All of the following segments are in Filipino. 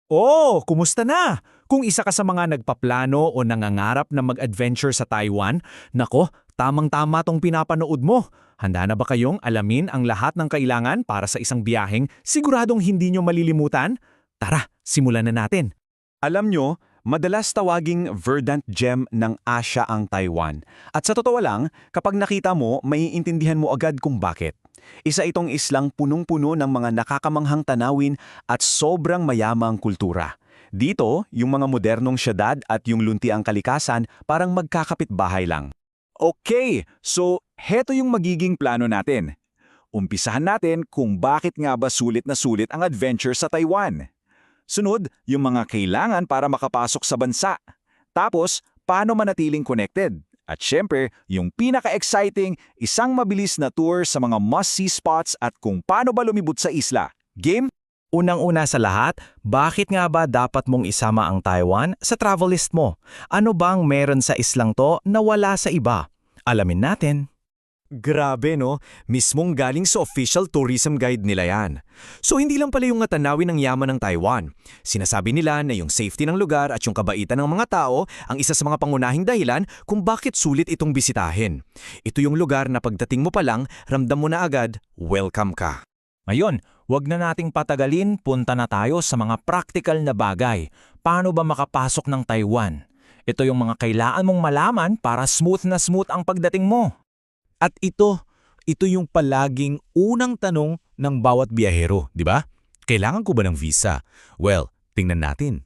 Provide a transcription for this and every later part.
Oh, kumusta na? Kung isa ka sa mga nagpaplano o nangangarap na mag-adventure sa Taiwan, nako, tamang-tama tong pinapanood mo. Handa na ba kayong alamin ang lahat ng kailangan para sa isang biyaheng siguradong hindi nyo malilimutan? Tara, simulan na natin. Alam nyo, madalas tawaging verdant gem ng Asia ang Taiwan. At sa totoo lang, kapag nakita mo, maiintindihan mo agad kung bakit. Isa itong islang punong-puno ng mga nakakamanghang tanawin at sobrang mayamang kultura. Dito, yung mga modernong syudad at yung luntiang kalikasan parang magkakapit-bahay lang. Okay, so heto yung magiging plano natin. Umpisahan natin kung bakit nga ba sulit na sulit ang adventure sa Taiwan. Sunod, yung mga kailangan para makapasok sa bansa. Tapos, paano manatiling connected? At syempre, yung pinaka-exciting, isang mabilis na tour sa mga must-see spots at kung paano ba lumibot sa isla. Game? Unang-una sa lahat, bakit nga ba dapat mong isama ang Taiwan sa travel list mo? Ano bang meron sa islang to na wala sa iba? Alamin natin. Grabe no, mismong galing sa official tourism guide nila yan. So hindi lang pala yung tanawin ng yaman ng Taiwan. Sinasabi nila na yung safety ng lugar at yung kabaitan ng mga tao ang isa sa mga pangunahing dahilan kung bakit sulit itong bisitahin. Ito yung lugar na pagdating mo pa lang, ramdam mo na agad, welcome ka. Ngayon, wag na nating patagalin, punta na tayo sa mga practical na bagay. Paano ba makapasok ng Taiwan? Ito yung mga kailangan mong malaman para smooth na smooth ang pagdating mo. At ito yung palaging unang tanong ng bawat biyahero, di ba? Kailangan ko ba ng visa? Well, tingnan natin.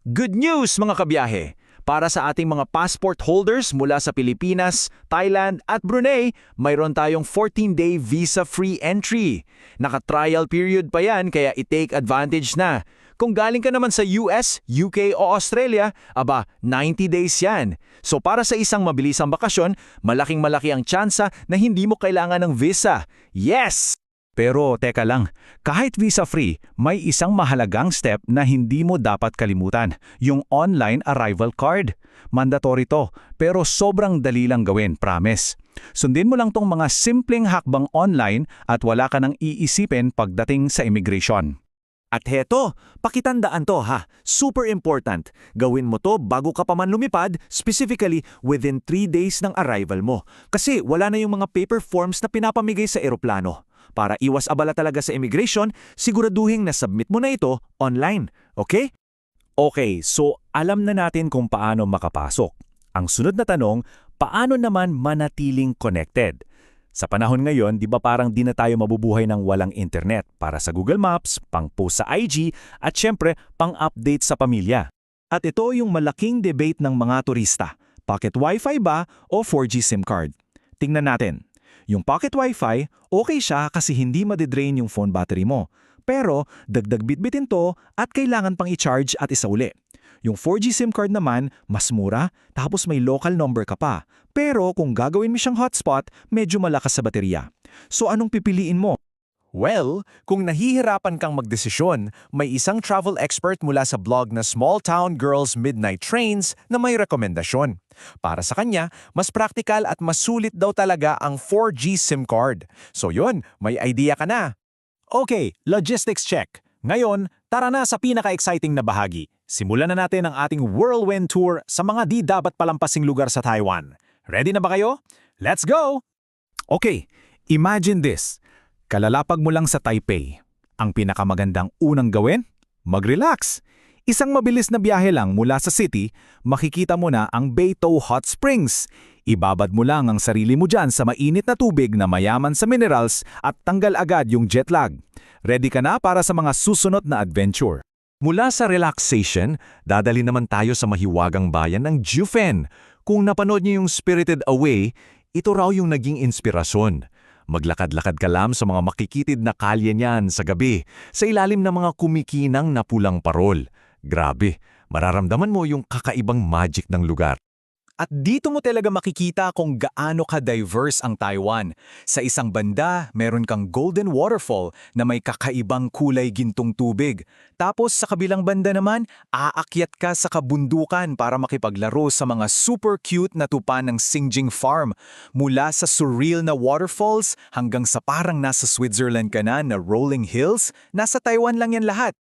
Good news mga kabiyahe! Para sa ating mga passport holders mula sa Pilipinas, Thailand at Brunei, mayroon tayong 14-day visa-free entry. Naka-trial period pa yan kaya i-take advantage na. Kung galing ka naman sa US, UK o Australia, aba 90 days yan. So para sa isang mabilisang bakasyon, malaking-malaki ang tsansa na hindi mo kailangan ng visa. Yes! Pero teka lang, kahit visa-free, may isang mahalagang step na hindi mo dapat kalimutan, yung online arrival card. Mandatory to, pero sobrang dali lang gawin, promise. Sundin mo lang tong mga simpleng hakbang online at wala ka nang iisipin pagdating sa immigration. At heto, pakitandaan to ha, super important. Gawin mo to bago ka pa man lumipad, specifically within 3 days ng arrival mo. Kasi wala na yung mga paper forms na pinapamigay sa eroplano. Para iwas abala talaga sa immigration, siguraduhin na submit mo na ito online, okay? Okay, so alam na natin kung paano makapasok. Ang sunod na tanong, paano naman manatiling connected? Sa panahon ngayon, di ba parang di na tayo mabubuhay ng walang internet para sa Google Maps, pang-post sa IG, at syempre, pang-update sa pamilya. At ito yung malaking debate ng mga turista. Pocket Wi-Fi ba o 4G SIM card? Tingnan natin. Yung pocket Wi-Fi, okay siya kasi hindi madidrain yung phone battery mo. Pero dagdag bitbitin to at kailangan pang i-charge at isauli. Yung 4G SIM card naman, mas mura, tapos may local number ka pa. Pero kung gagawin mo siyang hotspot, medyo malakas sa baterya. So anong pipiliin mo? Well, kung nahihirapan kang magdesisyon, may isang travel expert mula sa blog na Small Town Girls Midnight Trains na may rekomendasyon. Para sa kanya, mas praktikal at mas sulit daw talaga ang 4G SIM card. So yun, may idea ka na. Okay, logistics check. Ngayon, tara na sa pinaka-exciting na bahagi. Simulan na natin ang ating whirlwind tour sa mga di dapat palampasing lugar sa Taiwan. Ready na ba kayo? Let's go! Okay, imagine this. Kalalapag mo lang sa Taipei. Ang pinakamagandang unang gawin? Mag-relax. Isang mabilis na biyahe lang mula sa city, makikita mo na ang Beitou Hot Springs. Ibabad mo lang ang sarili mo dyan sa mainit na tubig na mayaman sa minerals at tanggal agad yung jet lag. Ready ka na para sa mga susunod na adventure. Mula sa relaxation, dadali naman tayo sa mahiwagang bayan ng Jiufen. Kung napanood niyo yung Spirited Away, ito raw yung naging inspirasyon. Maglakad-lakad ka lang sa mga makikitid na kalye niyan sa gabi, sa ilalim ng mga kumikinang na pulang parol. Grabe, mararamdaman mo yung kakaibang magic ng lugar. At dito mo talaga makikita kung gaano ka-diverse ang Taiwan. Sa isang banda, meron kang Golden Waterfall na may kakaibang kulay gintong tubig. Tapos sa kabilang banda naman, aakyat ka sa kabundukan para makipaglaro sa mga super cute na tupa ng Xingjing Farm. Mula sa surreal na waterfalls hanggang sa parang nasa Switzerland ka na rolling hills, nasa Taiwan lang yan lahat.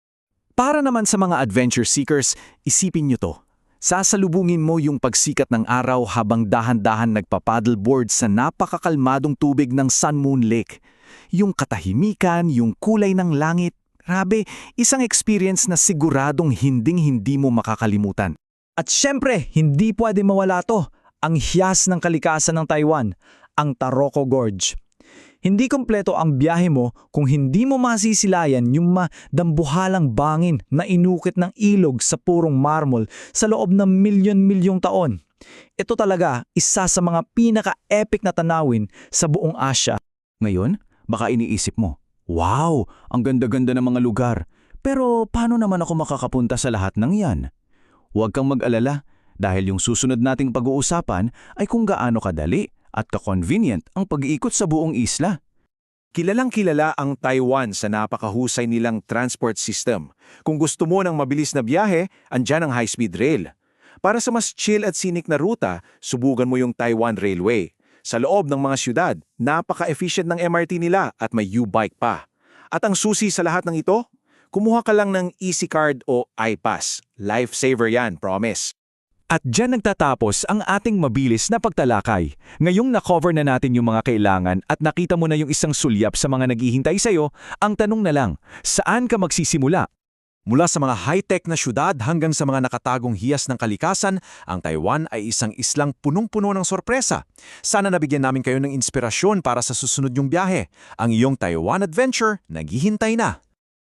Para naman sa mga adventure seekers, isipin nyo to. Sasalubungin mo yung pagsikat ng araw habang dahan-dahan nagpa-paddleboard sa napakakalmadong tubig ng Sun Moon Lake. Yung katahimikan, yung kulay ng langit, grabe, isang experience na siguradong hinding-hindi mo makakalimutan. At syempre, hindi pwede mawala to, ang hiyas ng kalikasan ng Taiwan, ang Taroko Gorge. Hindi kompleto ang biyahe mo kung hindi mo masisilayan yung madambuhalang bangin na inukit ng ilog sa purong marmol sa loob ng milyon-milyong taon. Ito talaga isa sa mga pinaka-epic na tanawin sa buong Asya. Ngayon, baka iniisip mo, wow, ang ganda-ganda ng mga lugar. Pero paano naman ako makakapunta sa lahat ng yan? Huwag kang mag-alala dahil yung susunod nating pag-uusapan ay kung gaano kadali at ka-convenient ang pag-iikot sa buong isla. Kilalang-kilala ang Taiwan sa napakahusay nilang transport system. Kung gusto mo ng mabilis na biyahe, andyan ang high-speed rail. Para sa mas chill at scenic na ruta, subukan mo yung Taiwan Railway. Sa loob ng mga syudad, napaka-efficient ng MRT nila at may U-Bike pa. At ang susi sa lahat ng ito? Kumuha ka lang ng EasyCard o iPass. Lifesaver yan, promise. At dyan nagtatapos ang ating mabilis na pagtalakay. Ngayong na-cover na natin yung mga kailangan at nakita mo na yung isang sulyap sa mga naghihintay sa'yo, ang tanong na lang, saan ka magsisimula? Mula sa mga high-tech na syudad hanggang sa mga nakatagong hiyas ng kalikasan, ang Taiwan ay isang islang punong-puno ng sorpresa. Sana nabigyan namin kayo ng inspirasyon para sa susunod yung biyahe. Ang iyong Taiwan Adventure naghihintay na.